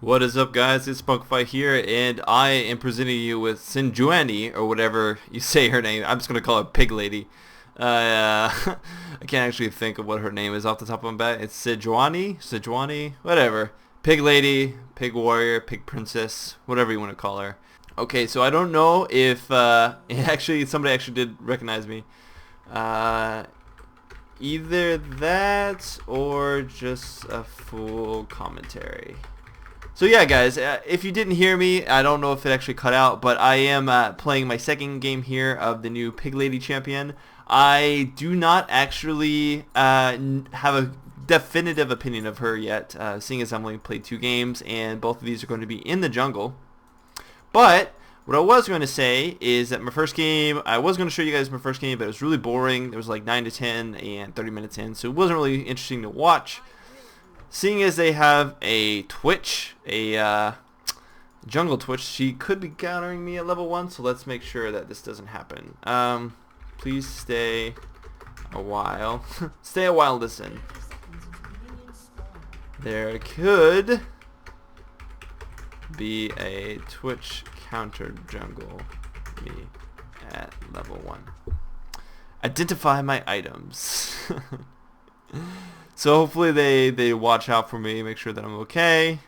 What is up, guys? It's Spunkify here, and I am presenting you with Sejuani, or whatever you say her name. I'm just going to call her Pig Lady. I can't actually think of what her name is off the top of my head. It's Sejuani, whatever. Pig Lady, Pig Warrior, Pig Princess, whatever you want to call her. Okay, so I don't know if somebody actually did recognize me. Either that or just a full commentary. So yeah, guys, if you didn't hear me, I don't know if it actually cut out, but I am playing my second game here of the new Pig Lady champion. I do not actually have a definitive opinion of her yet, seeing as I've only played 2 games, and both of these are going to be in the jungle. But what I was going to say is that my first game, I was going to show you guys my first game, but it was really boring. There was like 9 to 10 and 30 minutes in, so it wasn't really interesting to watch. Seeing as they have a Twitch, a jungle Twitch, she could be countering me at level 1, so let's make sure that this doesn't happen. Please stay a while. Stay a while, listen. There could be a Twitch counter jungle me at level 1. Identify my items. So hopefully they watch out for me, make sure that I'm okay.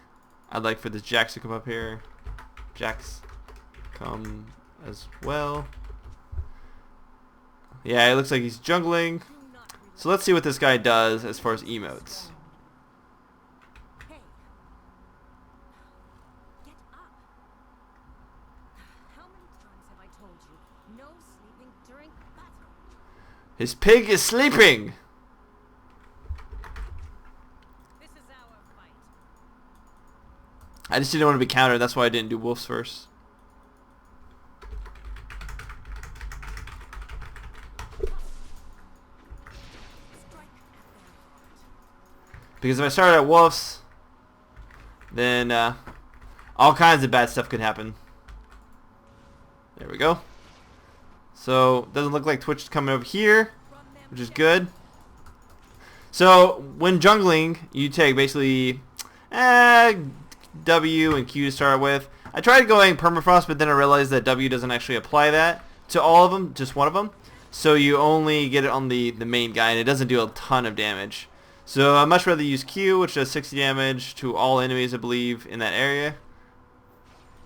I'd like for this Jax to come up here. Jax, come as well. Yeah, it looks like he's jungling. So let's see what this guy does as far as emotes. His pig is sleeping! I just didn't want to be countered, that's why I didn't do wolves first. Because if I started at wolves, then all kinds of bad stuff could happen. There we go. So, doesn't look like Twitch is coming over here, which is good. So, when jungling, you take basically W and Q to start with. I tried going permafrost, but then I realized that W doesn't actually apply that to all of them, just one of them. So you only get it on the main guy, and it doesn't do a ton of damage. So I'd much rather use Q, which does 60 damage to all enemies, I believe, in that area.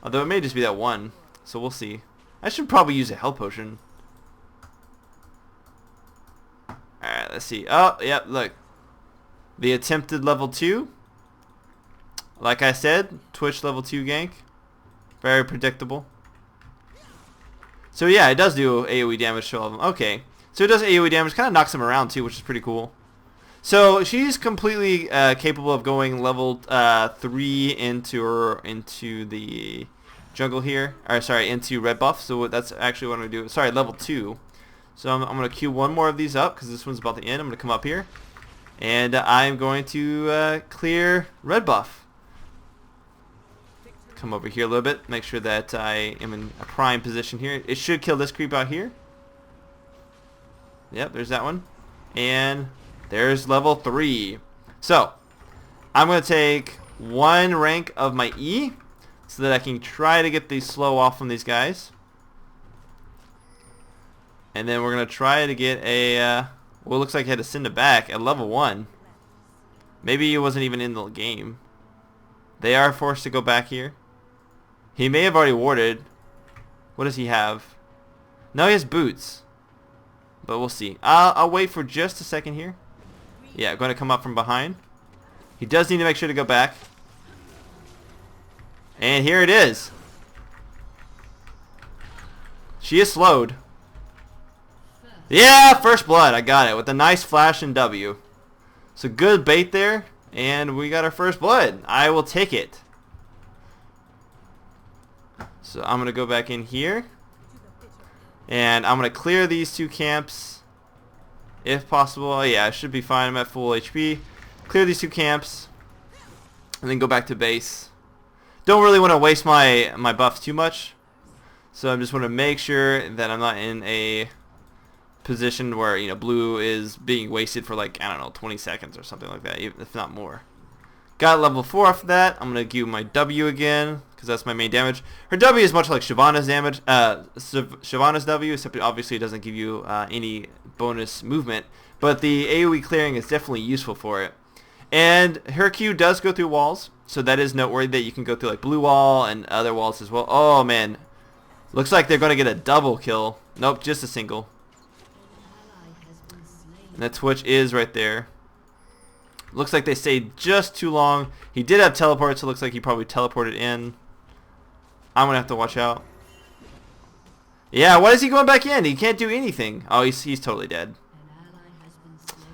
Although it may just be that one, so we'll see. I should probably use a health potion. Alright, let's see. Oh, yep, look. The attempted level 2. Like I said, Twitch level 2 gank. Very predictable. So yeah, it does do AoE damage to all of them. Okay. So it does AoE damage, kind of knocks them around too, which is pretty cool. So she's completely capable of going level 3 into the jungle here. Or sorry, into red buff. So that's actually what I'm going to do. Sorry, level 2. So I'm going to queue one more of these up because this one's about to end. I'm going to come up here. And I'm going to clear red buff. Come over here a little bit, make sure that I am in a prime position here. It should kill this creep out here. Yep, there's that one. And there's level 3. So, I'm going to take 1 rank of my E so that I can try to get the slow off from these guys. And then we're going to try to get a, well, it looks like I had to send it back at level 1. Maybe it wasn't even in the game. They are forced to go back here. He may have already warded. What does he have? No, he has boots. But we'll see. I'll wait for just a second here. Yeah, going to come up from behind. He does need to make sure to go back. And here it is. She is slowed. Yeah, first blood. I got it with a nice flash and W. So good bait there. And we got our first blood. I will take it. So I'm going to go back in here. And I'm going to clear these 2 camps. If possible. Oh, yeah, I should be fine. I'm at full HP. Clear these 2 camps. And then go back to base. Don't really want to waste my buffs too much. So I just want to make sure that I'm not in a position where, you know, blue is being wasted for like, I don't know, 20 seconds or something like that, if not more. Got level 4 off of that. I'm going to give my W again, because that's my main damage. Her W is much like Shyvana's damage, Shyvana's W, except it obviously doesn't give you any bonus movement. But the AoE clearing is definitely useful for it. And her Q does go through walls, so that is noteworthy that you can go through like blue wall and other walls as well. Oh man, looks like they're going to get a double kill. Nope, just a single. And that Twitch is right there. Looks like they stayed just too long. He did have teleport, so it looks like he probably teleported in. I'm going to have to watch out. Yeah, why is he going back in? He can't do anything. Oh, he's totally dead.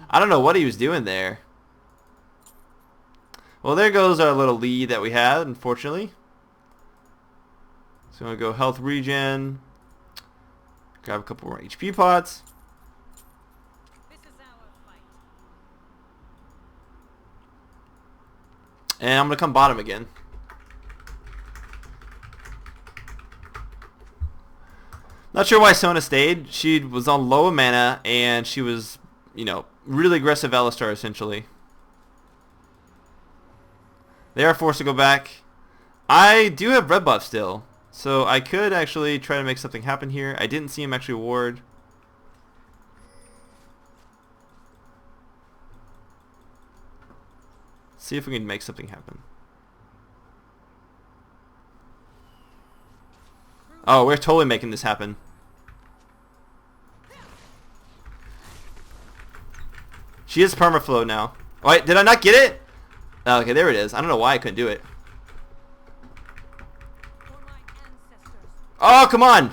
I don't know what he was doing there. Well, there goes our little lead that we had, unfortunately. So I'm going to go health regen. Grab a couple more HP pots. And I'm going to come bottom again. Not sure why Sona stayed. She was on low mana, and she was, you know, really aggressive Alistar, essentially. They are forced to go back. I do have red buff still, so I could actually try to make something happen here. I didn't see him actually ward. See if we can make something happen. Oh, we're totally making this happen. She is permaflow now. Oh, wait, did I not get it? Oh, okay, there it is. I don't know why I couldn't do it. Oh, come on.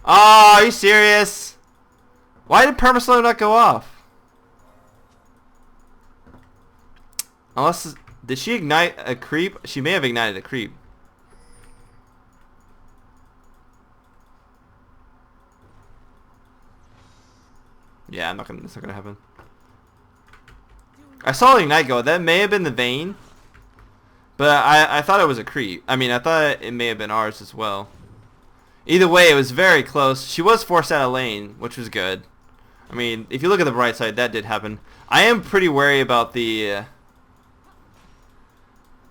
Oh, are you serious? Why did permaslow not go off? Unless, did she ignite a creep? She may have ignited a creep. Yeah, that's not gonna happen. I saw ignite go. That may have been the Vayne, but I thought it was a creep. I mean, I thought it may have been ours as well. Either way, it was very close. She was forced out of lane, which was good. I mean, if you look at the bright side, that did happen. I am pretty wary about the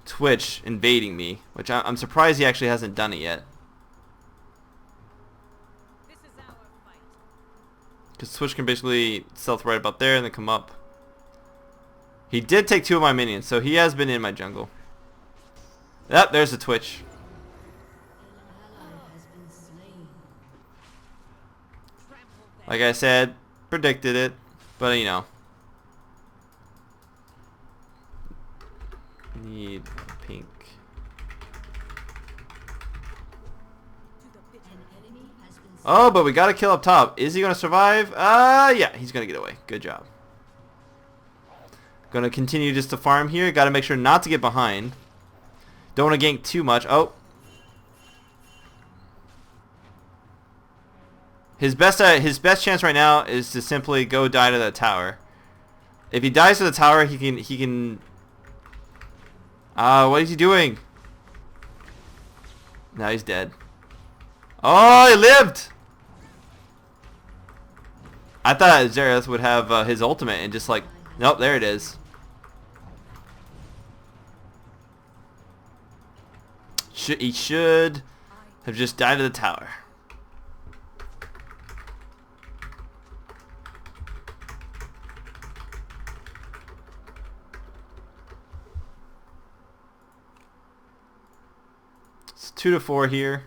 Twitch invading me, which I'm surprised he actually hasn't done it yet. Because Twitch can basically stealth right about there and then come up. He did take 2 of my minions, so he has been in my jungle. Yep, there's the Twitch. Like I said, predicted it, but you know. Need pink. Oh, but we got to kill up top. Is he going to survive? Yeah, he's going to get away. Good job. Going to continue just to farm here. Got to make sure not to get behind. Don't want to gank too much. Oh. His best chance right now is to simply go die to the tower. If he dies to the tower, he can what is he doing? Now he's dead. Oh, he lived! I thought Xerath would have his ultimate and just like, nope, there it is. He should have just died to the tower. It's 2-4 here.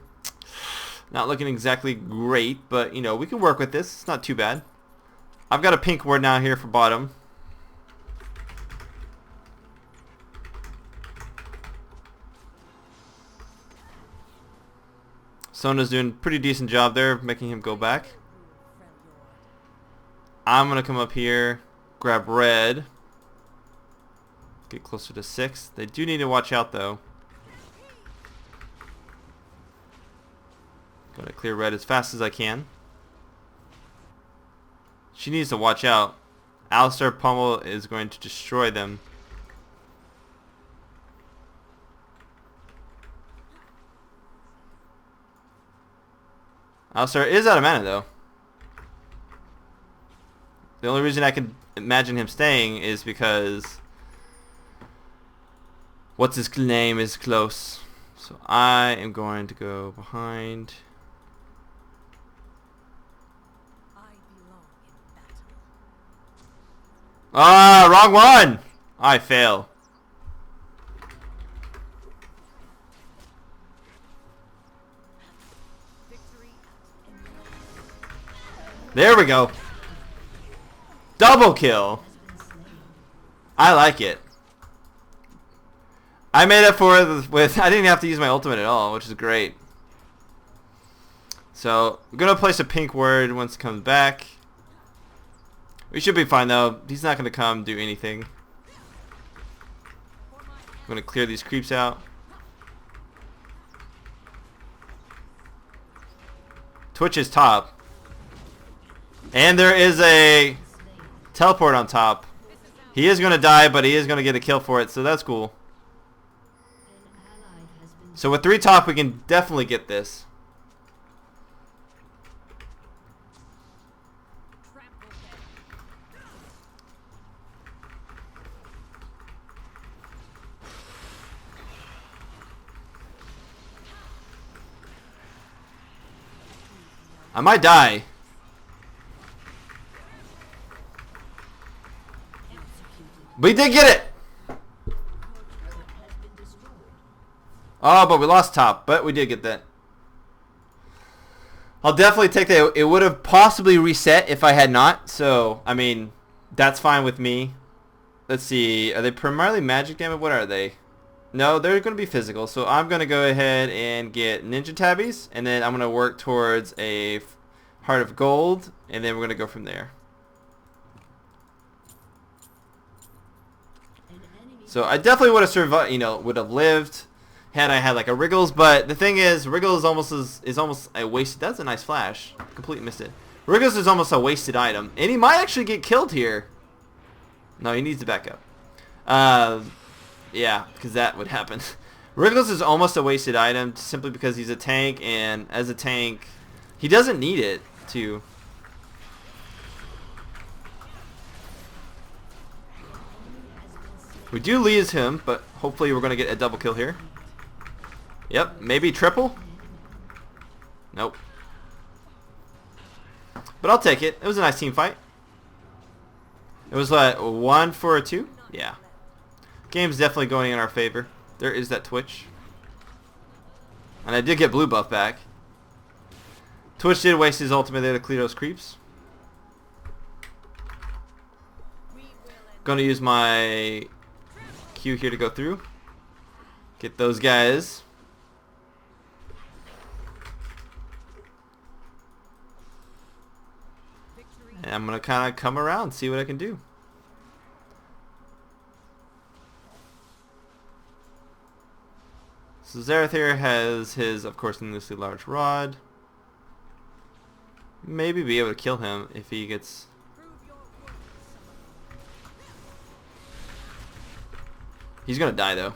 Not looking exactly great, but you know, we can work with this. It's not too bad. I've got a pink ward now here for bottom. Sona's doing a pretty decent job there of making him go back. I'm going to come up here, grab red. Get closer to 6. They do need to watch out though. Going to clear red as fast as I can. She needs to watch out. Alistar Pummel is going to destroy them. Alistar is out of mana though. The only reason I can imagine him staying is because what's his name is close. So I am going to go behind. Ah, wrong one! I fail. There we go. Double kill. I like it. I made it for with I didn't have to use my ultimate at all, which is great. So I'm gonna place a pink word once it comes back. We should be fine though. He's not gonna come do anything. I'm gonna clear these creeps out. Twitch is top. And there is a teleport on top. He is gonna die, but he is gonna get a kill for it, so that's cool. So with 3 top, we can definitely get this. I might die. We did get it! Oh, but we lost top, but we did get that. I'll definitely take that. It would have possibly reset if I had not, so, I mean, that's fine with me. Let's see, are they primarily magic damage? What are they? No, they're going to be physical, so I'm going to go ahead and get ninja tabbies, and then I'm going to work towards a heart of gold, and then we're going to go from there. So I definitely would have survived, you know, would have lived had I had like a Wriggles, but the thing is, Wriggles is almost a wasted. That's a nice flash. Completely missed it. Wriggles is almost a wasted item, and he might actually get killed here. No, he needs to back up. Yeah, because that would happen. Wriggles is almost a wasted item simply because he's a tank, and as a tank, he doesn't need it to. We do lose him, but hopefully we're going to get a double kill here. Yep, maybe triple. Nope. But I'll take it. It was a nice team fight. It was like 1 for a 2. Yeah. Game's definitely going in our favor. There is that Twitch. And I did get blue buff back. Twitch did waste his ultimate there to clear those creeps. Gonna use my Q here to go through. Get those guys. And I'm gonna kind of come around, see what I can do. So Xerath here has his, of course, enormously large rod. Maybe be able to kill him if he gets. He's gonna die though.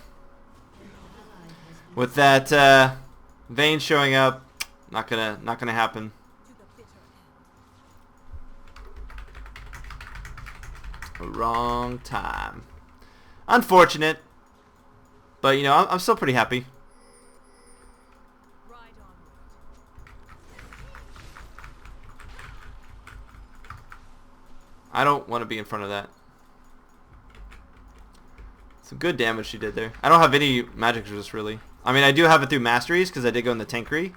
With that Vayne showing up, not gonna happen. Wrong time. Unfortunate, but you know I'm still pretty happy. I don't want to be in front of that. Some good damage she did there. I don't have any magic resist really. I mean I do have it through masteries because I did go in the tankery,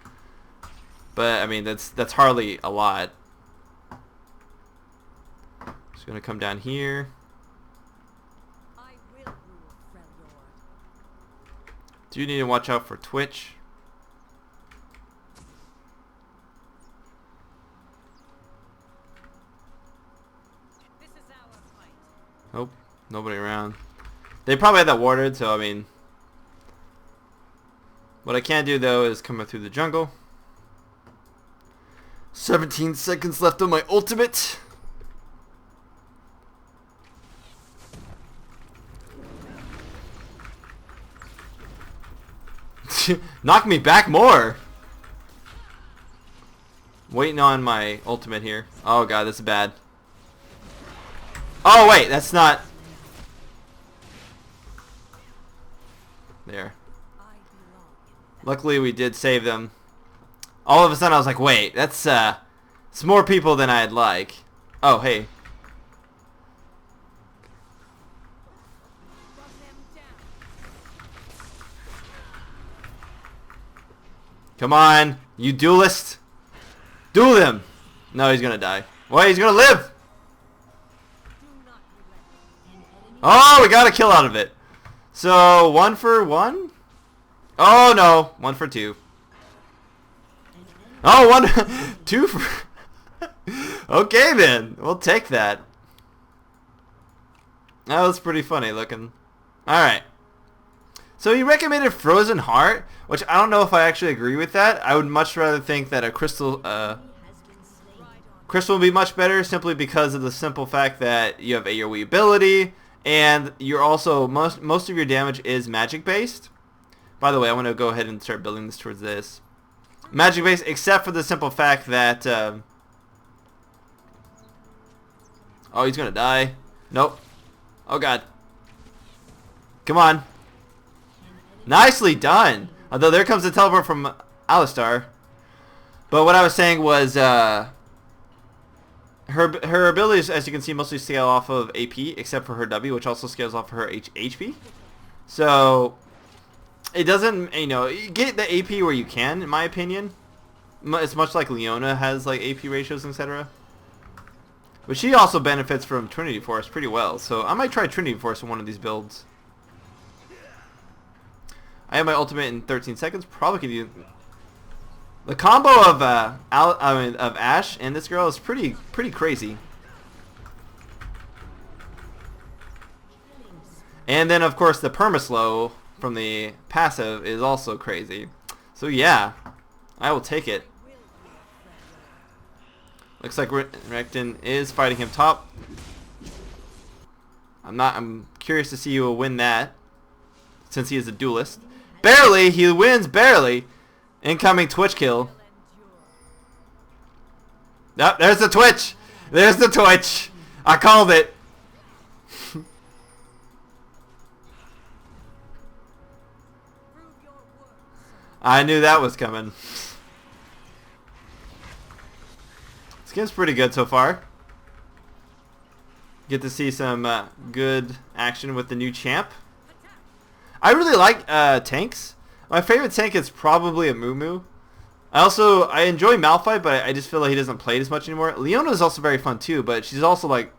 but I mean that's hardly a lot. Just gonna come down here. Do need to watch out for Twitch. Nope, nobody around. They probably had that warded, so I mean, what I can do though is come up through the jungle. 17 seconds left on my ultimate. Knock me back more. Waiting on my ultimate here. Oh god, this is bad. Oh wait, that's not. There. Luckily, we did save them. All of a sudden, I was like, wait, that's it's more people than I'd like. Oh, hey. Come on, you duelist. Duel him. No, he's gonna die. Wait, he's gonna live. Oh, we got a kill out of it. So, 1 for 1? Oh, no. 1 for 2. Oh, 1, 2 for... Okay, then. We'll take that. That was pretty funny looking. Alright. So he recommended Frozen Heart, which I don't know if I actually agree with that. I would much rather think that a Crystal... Crystal would be much better simply because of the simple fact that you have AoE ability, and you're also... Most of your damage is magic-based. By the way, I want to go ahead and start building this towards this. Magic-based, except for the simple fact that... Oh, he's gonna die. Nope. Oh, God. Come on. Nicely done. Although there comes the teleport from Alistar. But what I was saying was... Her abilities, as you can see, mostly scale off of AP, except for her W, which also scales off of her HP. So... It doesn't, you know, you get the AP where you can, in my opinion. It's much like Leona has, like, AP ratios, etc. But she also benefits from Trinity Force pretty well. So I might try Trinity Force in one of these builds. I have my ultimate in 13 seconds. Probably could use... The combo of of Ashe and this girl is pretty crazy. And then, of course, the permaslow from the passive is also crazy. So yeah, I will take it. Looks like Rekton is fighting him top. I'm curious to see who will win that, since he is a duelist. Barely, he wins barely. Incoming Twitch kill. Oh, there's the Twitch. There's the Twitch. I called it. I knew that was coming. This game's pretty good so far. Get to see some good action with the new champ. I really like tanks. My favorite tank is probably a Moo. I enjoy Malphite, but I just feel like he doesn't play it as much anymore. Leona is also very fun too, but she's also like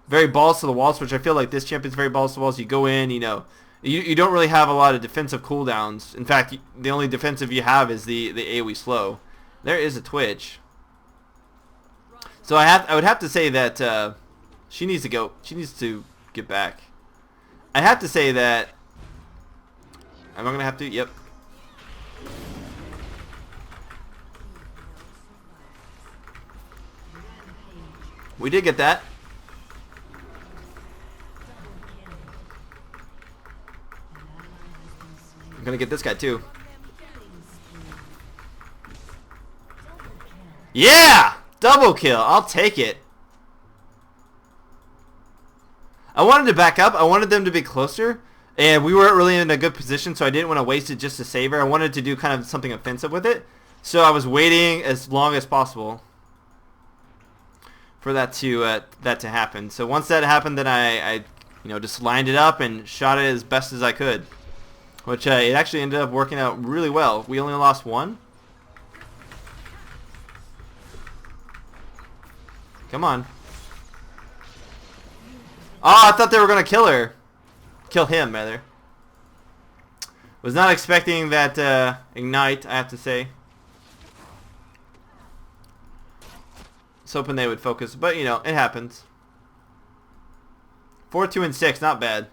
very balls to the walls, which I feel like this champ is very balls to the walls. You go in, you know. You don't really have a lot of defensive cooldowns. In fact, the only defensive you have is the AoE slow. There is a Twitch. So I would have to say that she needs to go. She needs to get back. I have to say that. Am I gonna have to? Yep. We did get that. I'm gonna get this guy too. Yeah! Double kill. I'll take it. I wanted to back up. I wanted them to be closer. And we weren't really in a good position, so I didn't want to waste it just to save her. I wanted to do kind of something offensive with it. So I was waiting as long as possible for that to happen. So once that happened, then I just lined it up and shot it as best as I could. Which it actually ended up working out really well. We only lost one. Come on. Oh, I thought they were going to kill her. Kill him, rather. Was not expecting that ignite, I have to say. Was hoping they would focus, but you know, it happens. 4, 2, and 6, not bad.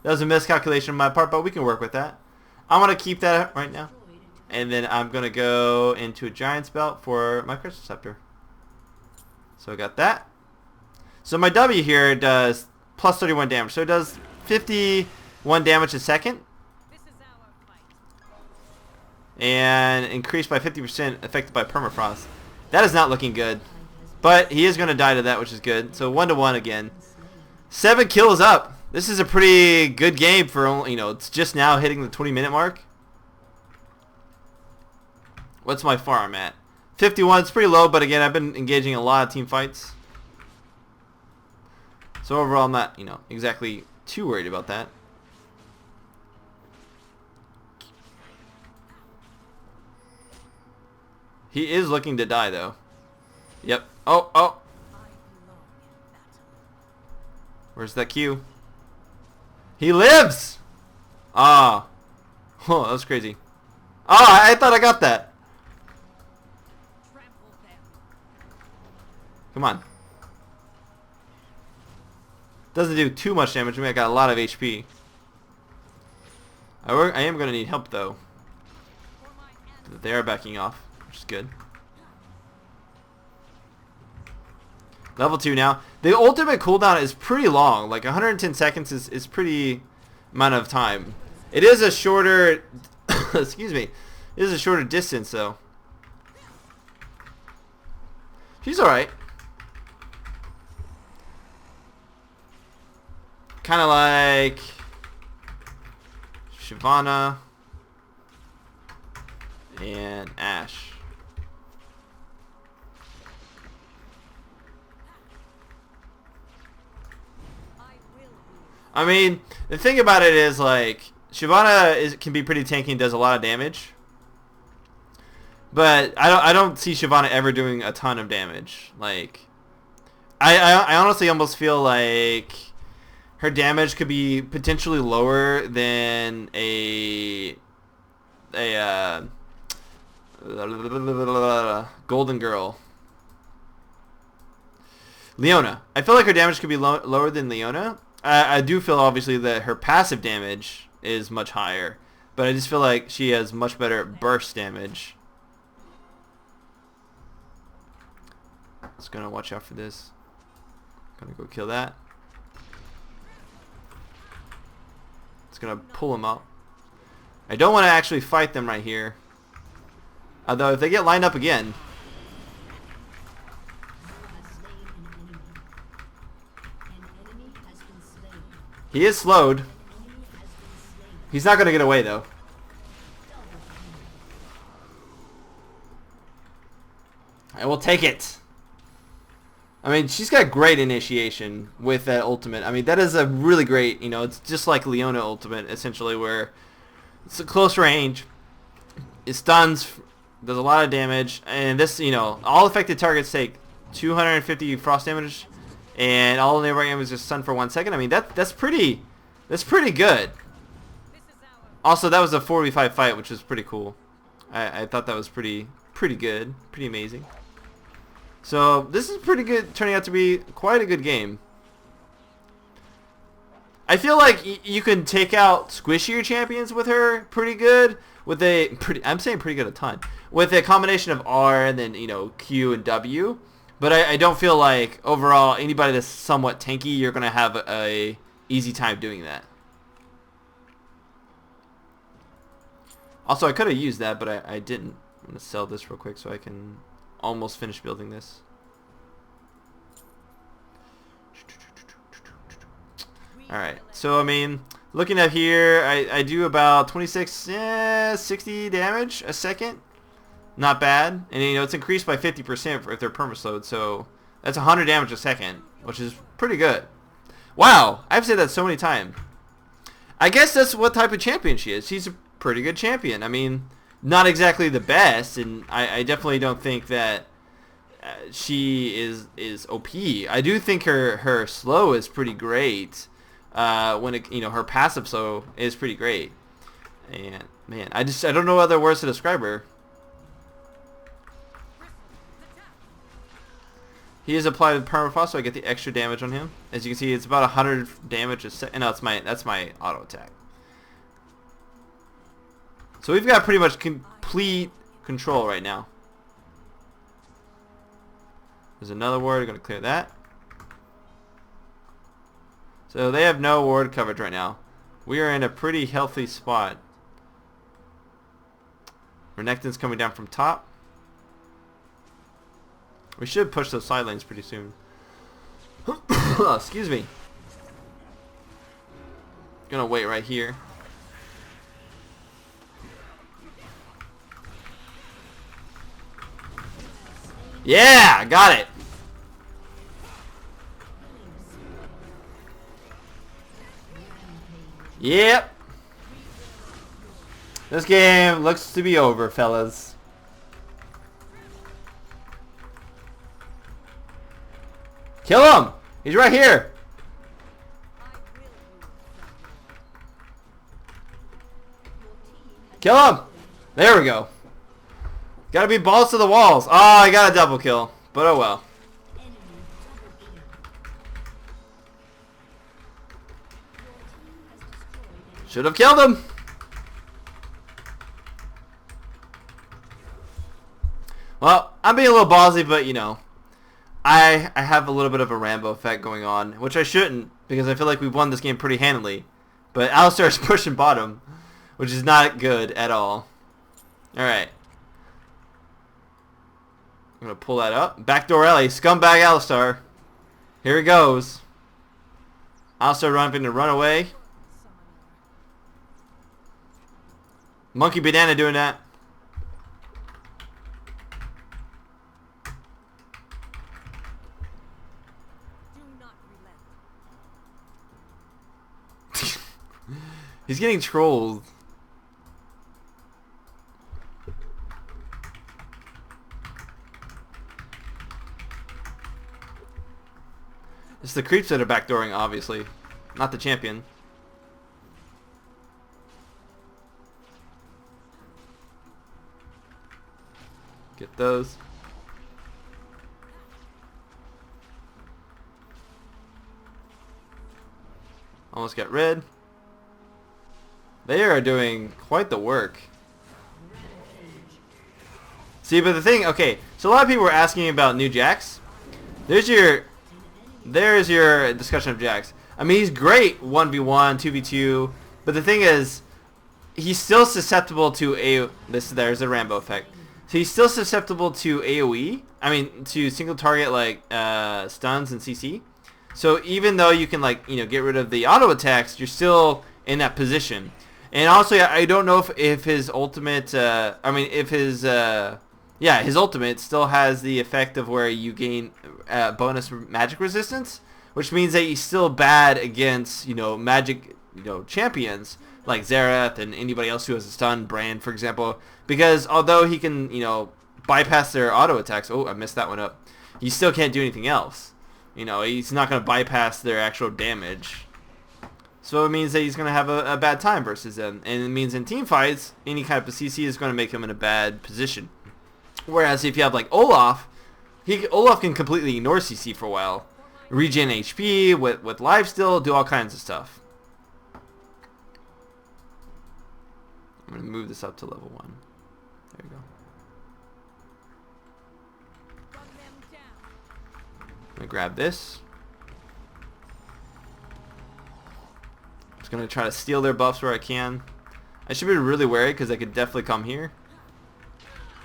That was a miscalculation on my part, but we can work with that. I'm going to keep that right now. And then I'm going to go into a Giant's Belt for my Crystal Scepter. So I got that. So my W here does plus 31 damage. So it does 51 damage a second. And increased by 50% affected by permafrost. That is not looking good. But he is going to die to that, which is good. So 1-1 again. 7 kills up. This is a pretty good game for only, you know, it's just now hitting the 20-minute mark. What's my farm at? 51. It's pretty low, but again, I've been engaging in a lot of team fights. So overall, I'm not, you know, exactly too worried about that. He is looking to die, though. Yep. Oh, oh. Where's that Q? He lives! Ah. Oh, that was crazy. Ah, I thought I got that. Come on. Doesn't do too much damage to me. I got a lot of HP. I am going to need help, though. They are backing off, which is good. Level 2 now. The ultimate cooldown is pretty long. Like 110 seconds is pretty amount of time. It is a shorter excuse me. It is a shorter distance though. She's alright. Kinda like Shyvana and Ashe. I mean, the thing about it is, like, Shyvana can be pretty tanky and does a lot of damage. But I don't see Shyvana ever doing a ton of damage. Like, I honestly almost feel like her damage could be potentially lower than a Golden Girl. Leona. I feel like her damage could be lower than Leona. I do feel obviously that her passive damage is much higher, but I just feel like she has much better burst damage. Just gonna watch out for this. Gonna go kill that. It's gonna pull him up. I don't want to actually fight them right here. Although if they get lined up again. He is slowed. He's not going to get away, though. I will take it. I mean, she's got great initiation with that ultimate. I mean, that is a really great, you know, it's just like Leona ultimate, essentially, where it's a close range. It stuns, does a lot of damage, and this, you know, all affected targets take 250 frost damage. And all neighboring enemies just stunned for 1 second. I mean, that's pretty good. Also, that was a 4v5 fight, which was pretty cool. I thought that was pretty good, pretty amazing. So this is pretty good, turning out to be quite a good game. I feel like you can take out squishier champions with her pretty good. With I'm saying pretty good a ton. With a combination of R and then, you know, Q and W. But I don't feel like, overall, anybody that's somewhat tanky, you're going to have a easy time doing that. Also, I could have used that, but I didn't. I'm going to sell this real quick so I can almost finish building this. Alright, so, I mean, looking at here, I do about 26, 60 damage a second. Not bad. And, you know, it's increased by 50% if they're permaslowed, so that's 100 damage a second, which is pretty good. Wow, I've said that so many times. I guess that's what type of champion she is. She's a pretty good champion. I mean, not exactly the best, and I definitely don't think that she is OP. I do think her slow is pretty great. When it, you know, her passive slow is pretty great. And, man, I don't know other words to describe her. He is applied with permafrost, so I get the extra damage on him. As you can see, it's about 100 damage a second. No, that's my auto attack. So we've got pretty much complete control right now. There's another ward. Going to clear that. So they have no ward coverage right now. We are in a pretty healthy spot. Renekton's coming down from top. We should push those side lanes pretty soon. Excuse me. Gonna wait right here. Yeah, got it. Yep. This game looks to be over, fellas. Kill him! He's right here. Kill him! There we go. Gotta be balls to the walls. Oh, I got a double kill. But oh well. Should have killed him. Well, I'm being a little ballsy, but you know, I have a little bit of a Rambo effect going on, which I shouldn't, because I feel like we've won this game pretty handily. But Alistar's pushing bottom, which is not good at all. Alright. I'm going to pull that up. Backdoor Ellie, scumbag Alistar. Here he goes. Alistar running to run away. Monkey Banana doing that. He's getting trolled. It's the creeps that are backdooring, obviously. Not the champion. Get those. Almost got rid. They are doing quite the work. See, but the thing, okay, so a lot of people were asking about new Jax. There's your discussion of Jax. I mean, he's great 1v1, 2v2, but the thing is, he's still susceptible to there's a Rambo effect. So he's still susceptible to AoE. I mean, to single target like stuns and CC. So even though you can like get rid of the auto attacks, you're still in that position. And also, I don't know if his ultimate, his ultimate still has the effect of where you gain bonus magic resistance, which means that he's still bad against, magic, champions like Xerath and anybody else who has a stun, Brand, for example. Because although he can, bypass their auto attacks, oh, I messed that one up. He still can't do anything else. He's not going to bypass their actual damage. So it means that he's going to have a bad time versus them. And it means in team fights, any kind of CC is going to make him in a bad position. Whereas if you have like Olaf, Olaf can completely ignore CC for a while. Regen HP, with lifesteal, do all kinds of stuff. I'm going to move this up to level 1. There you go. I'm going to grab this. Gonna try to steal their buffs where I can. I should be really wary because I could definitely come here.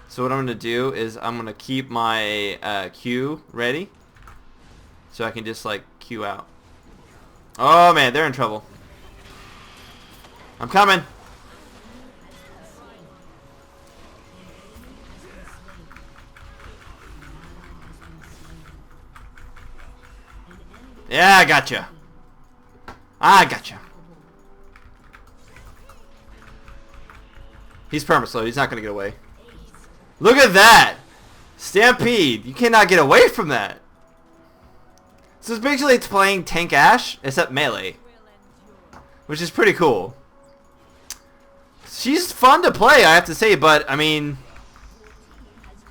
So what I'm gonna do is I'm gonna keep my Q ready, so I can just like Q out. Oh man, they're in trouble. I'm coming. Yeah, I gotcha. I gotcha. He's perma-slow. He's not going to get away. Look at that! Stampede. You cannot get away from that. So it's basically it's playing Tank Ashe, except melee. Which is pretty cool. She's fun to play, I have to say, but, I mean...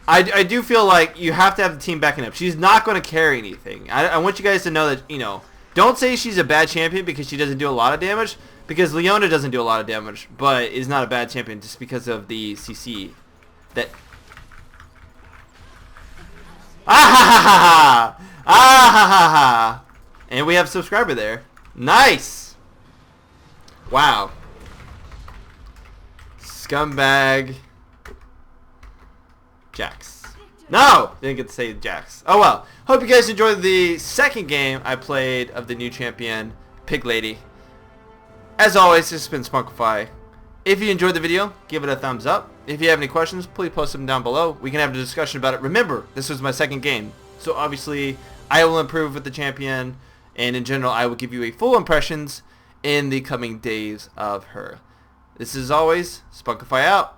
I do feel like you have to have the team backing up. She's not going to carry anything. I want you guys to know that, don't say she's a bad champion because she doesn't do a lot of damage. Because Leona doesn't do a lot of damage, but is not a bad champion just because of the CC. That. Ah ha ha ha ha! Ah ha ha ha! And we have a subscriber there. Nice! Wow. Scumbag. Jax. No! Didn't get to say Jax. Oh well. Hope you guys enjoyed the second game I played of the new champion, Pig Lady. As always, this has been Spunkify. If you enjoyed the video, give it a thumbs up. If you have any questions, please post them down below. We can have a discussion about it. Remember, this was my second game, so obviously I will improve with the champion, and in general, I will give you a full impressions in the coming days of her. This is always Spunkify out.